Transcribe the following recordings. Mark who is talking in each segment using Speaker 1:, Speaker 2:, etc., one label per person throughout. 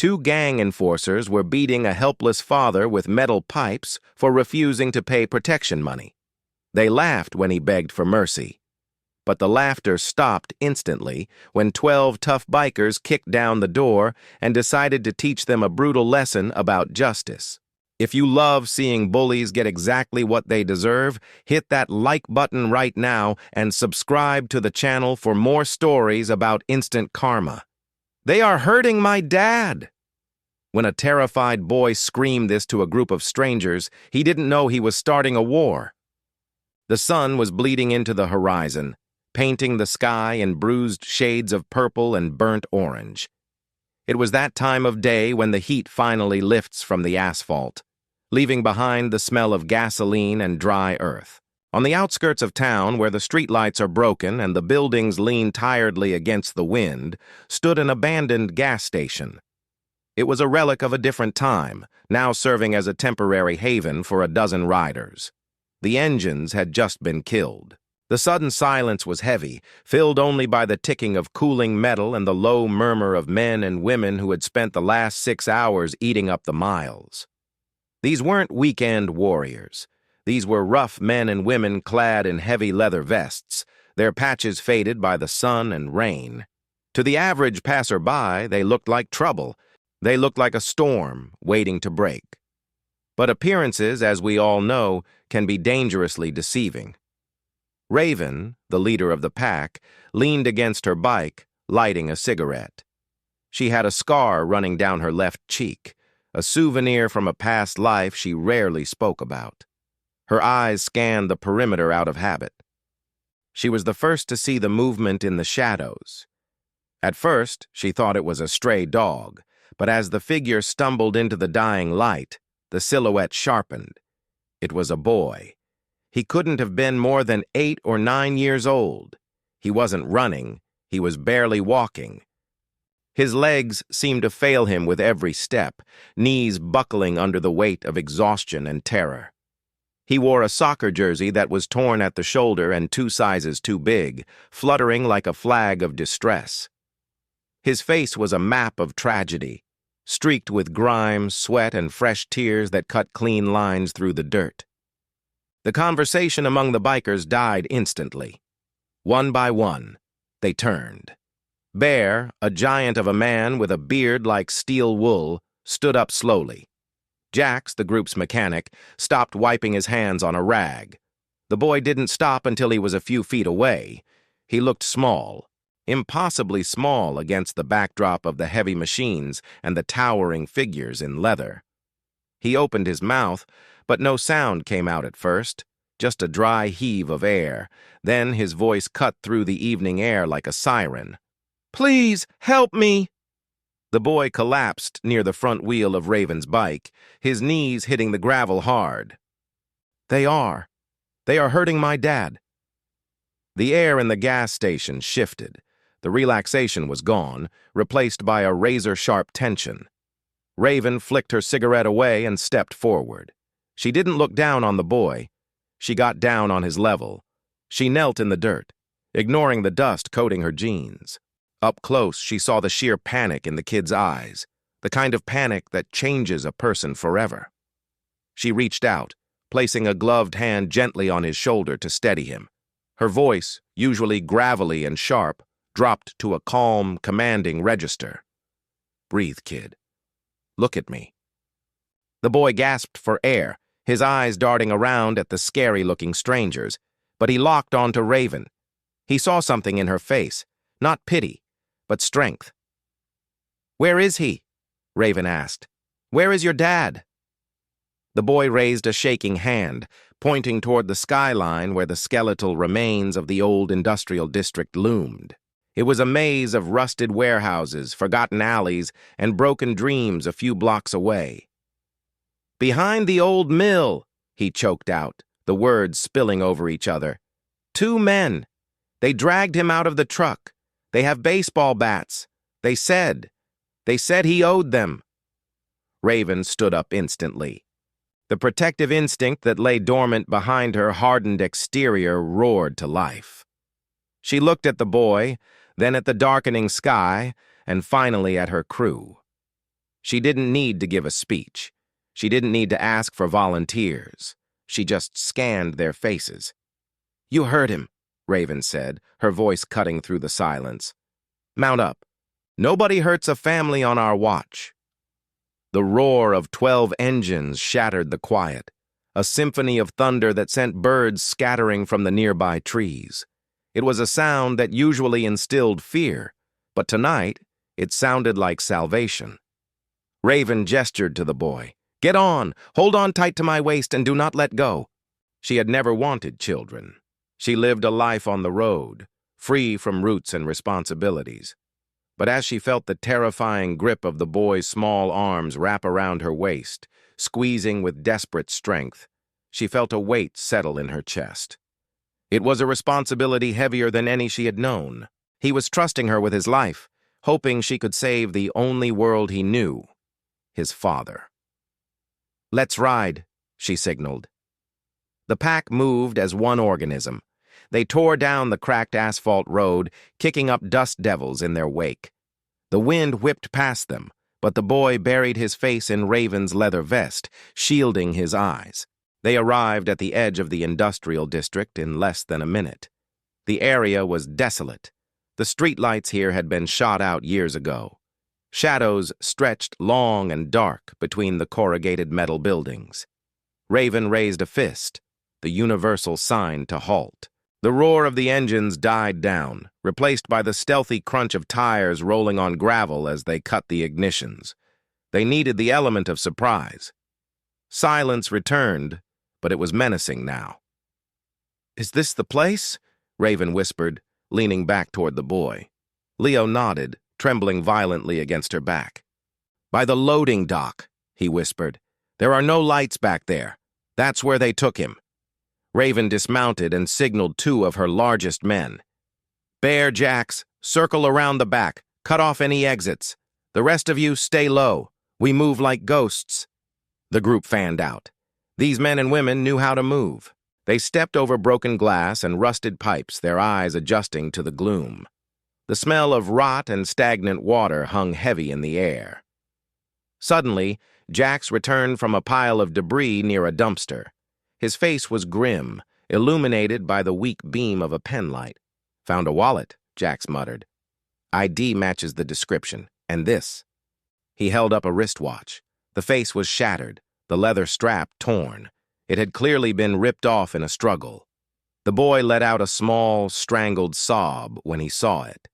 Speaker 1: Two gang enforcers were beating a helpless father with metal pipes for refusing to pay protection money. They laughed when he begged for mercy. But the laughter stopped instantly when 12 tough bikers kicked down the door and decided to teach them a brutal lesson about justice. If you love seeing bullies get exactly what they deserve, hit that like button right now and subscribe to the channel for more stories about instant karma. "They are hurting my dad!" When a terrified boy screamed this to a group of strangers, he didn't know he was starting a war. The sun was bleeding into the horizon, painting the sky in bruised shades of purple and burnt orange. It was that time of day when the heat finally lifts from the asphalt, leaving behind the smell of gasoline and dry earth. On the outskirts of town, where the streetlights are broken and the buildings lean tiredly against the wind, stood an abandoned gas station. It was a relic of a different time, now serving as a temporary haven for a dozen riders. The engines had just been killed. The sudden silence was heavy, filled only by the ticking of cooling metal and the low murmur of men and women who had spent the last 6 hours eating up the miles. These weren't weekend warriors. These were rough men and women clad in heavy leather vests, their patches faded by the sun and rain. To the average passerby, they looked like trouble. They looked like a storm waiting to break. But appearances, as we all know, can be dangerously deceiving. Raven, the leader of the pack, leaned against her bike, lighting a cigarette. She had a scar running down her left cheek, a souvenir from a past life she rarely spoke about. Her eyes scanned the perimeter out of habit. She was the first to see the movement in the shadows. At first, she thought it was a stray dog, but as the figure stumbled into the dying light, the silhouette sharpened. It was a boy. He couldn't have been more than 8 or 9 years old. He wasn't running, he was barely walking. His legs seemed to fail him with every step, knees buckling under the weight of exhaustion and terror. He wore a soccer jersey that was torn at the shoulder and 2 sizes too big, fluttering like a flag of distress. His face was a map of tragedy, streaked with grime, sweat, and fresh tears that cut clean lines through the dirt. The conversation among the bikers died instantly. One by one, they turned. Bear, a giant of a man with a beard like steel wool, stood up slowly. Jax, the group's mechanic, stopped wiping his hands on a rag. The boy didn't stop until he was a few feet away. He looked small, impossibly small against the backdrop of the heavy machines and the towering figures in leather. He opened his mouth, but no sound came out at first, just a dry heave of air. Then his voice cut through the evening air like a siren. "Please, help me!" The boy collapsed near the front wheel of Raven's bike, his knees hitting the gravel hard. They are hurting my dad." The air in the gas station shifted. The relaxation was gone, replaced by a razor-sharp tension. Raven flicked her cigarette away and stepped forward. She didn't look down on the boy. She got down on his level. She knelt in the dirt, ignoring the dust coating her jeans. Up close, she saw the sheer panic in the kid's eyes, the kind of panic that changes a person forever. She reached out, placing a gloved hand gently on his shoulder to steady him. Her voice, usually gravelly and sharp, dropped to a calm, commanding register. "Breathe, kid. Look at me." The boy gasped for air, his eyes darting around at the scary-looking strangers, but he locked onto Raven. He saw something in her face, not pity, but strength. "Where is he?" Raven asked. "Where is your dad?" The boy raised a shaking hand, pointing toward the skyline where the skeletal remains of the old industrial district loomed. It was a maze of rusted warehouses, forgotten alleys, and broken dreams a few blocks away. "Behind the old mill," he choked out, the words spilling over each other. "2 men. They dragged him out of the truck. They have baseball bats. They said he owed them." Raven stood up instantly. The protective instinct that lay dormant behind her hardened exterior roared to life. She looked at the boy, then at the darkening sky, and finally at her crew. She didn't need to give a speech. She didn't need to ask for volunteers. She just scanned their faces. "You heard him," Raven said, her voice cutting through the silence. "Mount up. Nobody hurts a family on our watch." The roar of 12 engines shattered the quiet, a symphony of thunder that sent birds scattering from the nearby trees. It was a sound that usually instilled fear, but tonight it sounded like salvation. Raven gestured to the boy. "Get on! Hold on tight to my waist and do not let go." She had never wanted children. She lived a life on the road, free from roots and responsibilities. But as she felt the terrifying grip of the boy's small arms wrap around her waist, squeezing with desperate strength, she felt a weight settle in her chest. It was a responsibility heavier than any she had known. He was trusting her with his life, hoping she could save the only world he knew, his father. "Let's ride," she signaled. The pack moved as one organism. They tore down the cracked asphalt road, kicking up dust devils in their wake. The wind whipped past them, but the boy buried his face in Raven's leather vest, shielding his eyes. They arrived at the edge of the industrial district in less than a minute. The area was desolate. The streetlights here had been shot out years ago. Shadows stretched long and dark between the corrugated metal buildings. Raven raised a fist, the universal sign to halt. The roar of the engines died down, replaced by the stealthy crunch of tires rolling on gravel as they cut the ignitions. They needed the element of surprise. Silence returned, but it was menacing now. "Is this the place?" Raven whispered, leaning back toward the boy. Leo nodded, trembling violently against her back. "By the loading dock," he whispered. "There are no lights back there. That's where they took him." Raven dismounted and signaled 2 of her largest men. "Bear Jacks, circle around the back, cut off any exits. The rest of you stay low. We move like ghosts." The group fanned out. These men and women knew how to move. They stepped over broken glass and rusted pipes, their eyes adjusting to the gloom. The smell of rot and stagnant water hung heavy in the air. Suddenly, Jax returned from a pile of debris near a dumpster. His face was grim, illuminated by the weak beam of a penlight. "Found a wallet," Jax muttered. "ID matches the description, and this." He held up a wristwatch. The face was shattered, the leather strap torn. It had clearly been ripped off in a struggle. The boy let out a small, strangled sob when he saw it.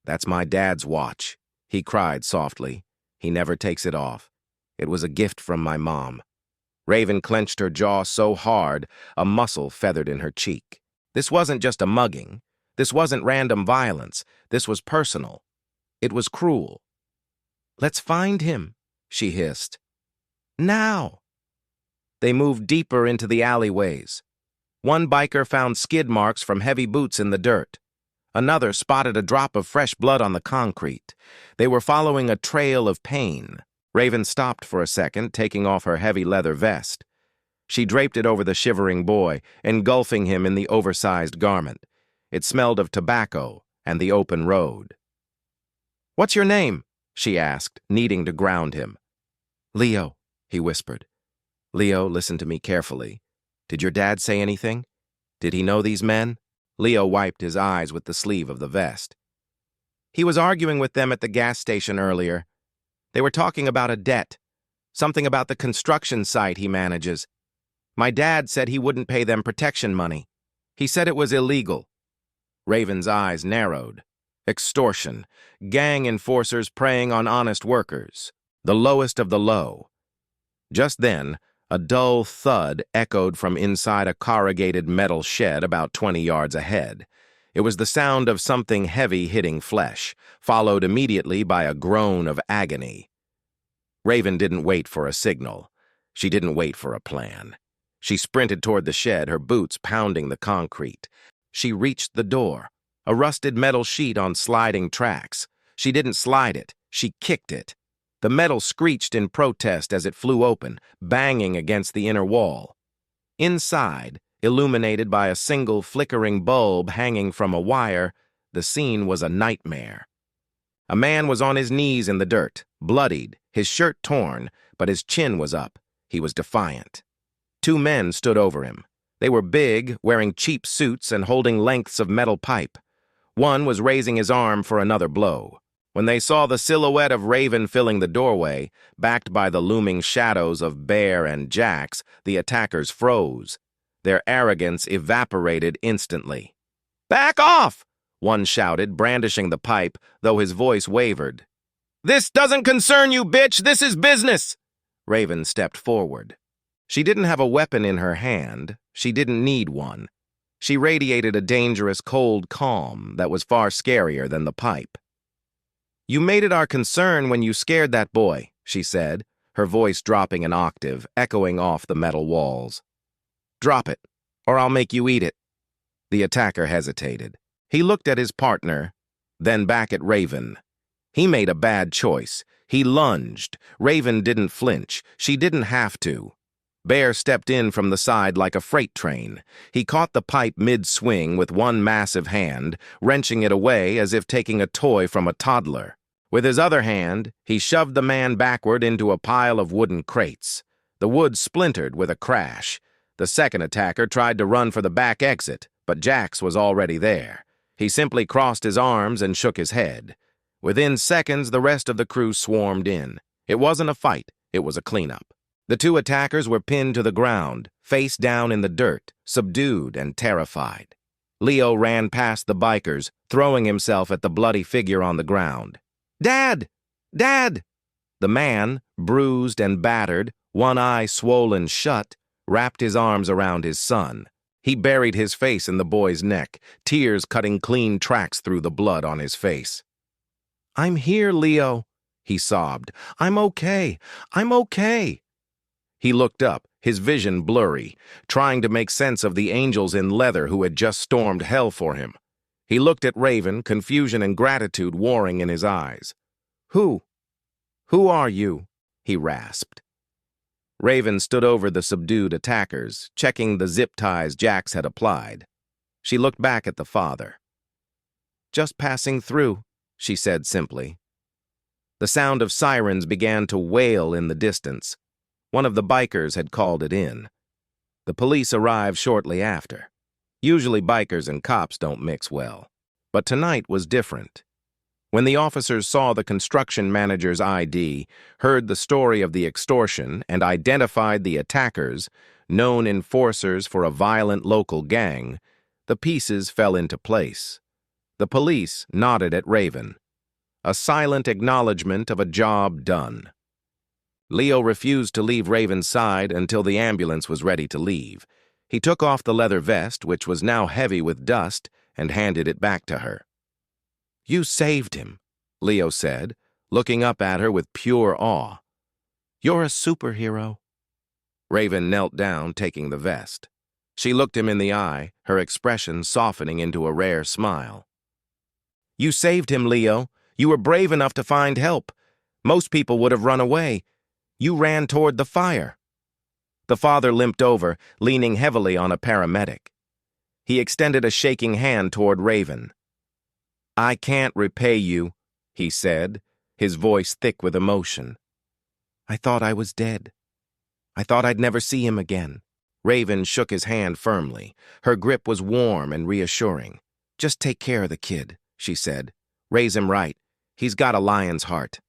Speaker 1: "That's my dad's watch," he cried softly. "He never takes it off. It was a gift from my mom." Raven clenched her jaw so hard, a muscle feathered in her cheek. This wasn't just a mugging. This wasn't random violence. This was personal. It was cruel. "Let's find him," she hissed. "Now!" They moved deeper into the alleyways. One biker found skid marks from heavy boots in the dirt. Another spotted a drop of fresh blood on the concrete. They were following a trail of pain. Raven stopped for a second, taking off her heavy leather vest. She draped it over the shivering boy, engulfing him in the oversized garment. It smelled of tobacco and the open road. "What's your name?" she asked, needing to ground him. "Leo," he whispered. "Leo, listen to me carefully. Did your dad say anything? Did he know these men?" Leo wiped his eyes with the sleeve of the vest. "He was arguing with them at the gas station earlier. They were talking about a debt, something about the construction site he manages. My dad said he wouldn't pay them protection money. He said it was illegal." Raven's eyes narrowed. Extortion, gang enforcers preying on honest workers, the lowest of the low. Just then, a dull thud echoed from inside a corrugated metal shed about 20 yards ahead. It was the sound of something heavy hitting flesh, followed immediately by a groan of agony. Raven didn't wait for a signal. She didn't wait for a plan. She sprinted toward the shed, her boots pounding the concrete. She reached the door, a rusted metal sheet on sliding tracks. She didn't slide it, she kicked it. The metal screeched in protest as it flew open, banging against the inner wall. Inside, illuminated by a single flickering bulb hanging from a wire, the scene was a nightmare. A man was on his knees in the dirt, bloodied, his shirt torn, but his chin was up. He was defiant. Two men stood over him. They were big, wearing cheap suits and holding lengths of metal pipe. One was raising his arm for another blow. When they saw the silhouette of Raven filling the doorway, backed by the looming shadows of Bear and Jax, the attackers froze. Their arrogance evaporated instantly. "Back off!" one shouted, brandishing the pipe, though his voice wavered. "This doesn't concern you, bitch! This is business!" Raven stepped forward. She didn't have a weapon in her hand. She didn't need one. She radiated a dangerous, cold calm that was far scarier than the pipe. "You made it our concern when you scared that boy," she said, her voice dropping an octave, echoing off the metal walls. "Drop it, or I'll make you eat it." The attacker hesitated. He looked at his partner, then back at Raven. He made a bad choice. He lunged. Raven didn't flinch. She didn't have to. Bear stepped in from the side like a freight train. He caught the pipe mid-swing with one massive hand, wrenching it away as if taking a toy from a toddler. With his other hand, he shoved the man backward into a pile of wooden crates. The wood splintered with a crash. The second attacker tried to run for the back exit, but Jax was already there. He simply crossed his arms and shook his head. Within seconds, the rest of the crew swarmed in. It wasn't a fight, it was a cleanup. The two attackers were pinned to the ground, face down in the dirt, subdued and terrified. Leo ran past the bikers, throwing himself at the bloody figure on the ground. "Dad! Dad!" The man, bruised and battered, one eye swollen shut, wrapped his arms around his son. He buried his face in the boy's neck, tears cutting clean tracks through the blood on his face. "I'm here, Leo," he sobbed. "I'm okay. I'm okay." He looked up, his vision blurry, trying to make sense of the angels in leather who had just stormed hell for him. He looked at Raven, confusion and gratitude warring in his eyes. Who are you?" he rasped. Raven stood over the subdued attackers, checking the zip ties Jax had applied. She looked back at the father. "Just passing through," she said simply. The sound of sirens began to wail in the distance. One of the bikers had called it in. The police arrived shortly after. Usually bikers and cops don't mix well. But tonight was different. When the officers saw the construction manager's ID, heard the story of the extortion, and identified the attackers, known enforcers for a violent local gang, the pieces fell into place. The police nodded at Raven. A silent acknowledgement of a job done. Leo refused to leave Raven's side until the ambulance was ready to leave. He took off the leather vest, which was now heavy with dust, and handed it back to her. "You saved him," Leo said, looking up at her with pure awe. "You're a superhero." Raven knelt down, taking the vest. She looked him in the eye, her expression softening into a rare smile. "You saved him, Leo. You were brave enough to find help. Most people would have run away. You ran toward the fire." The father limped over, leaning heavily on a paramedic. He extended a shaking hand toward Raven. "I can't repay you," he said, his voice thick with emotion. "I thought I was dead. I thought I'd never see him again." Raven shook his hand firmly. Her grip was warm and reassuring. "Just take care of the kid," she said. "Raise him right. He's got a lion's heart."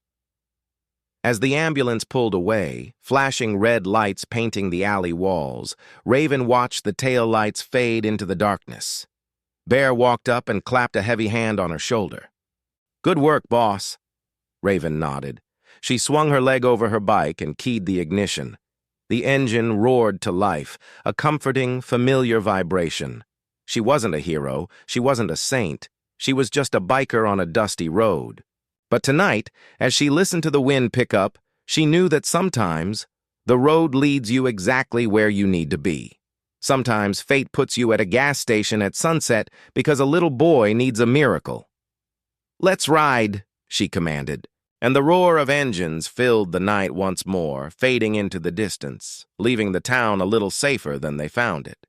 Speaker 1: As the ambulance pulled away, flashing red lights painting the alley walls, Raven watched the tail lights fade into the darkness. Bear walked up and clapped a heavy hand on her shoulder. "Good work, boss." Raven nodded. She swung her leg over her bike and keyed the ignition. The engine roared to life, a comforting, familiar vibration. She wasn't a hero, she wasn't a saint, she was just a biker on a dusty road. But tonight, as she listened to the wind pick up, she knew that sometimes the road leads you exactly where you need to be. Sometimes fate puts you at a gas station at sunset because a little boy needs a miracle. "Let's ride," she commanded, and the roar of engines filled the night once more, fading into the distance, leaving the town a little safer than they found it.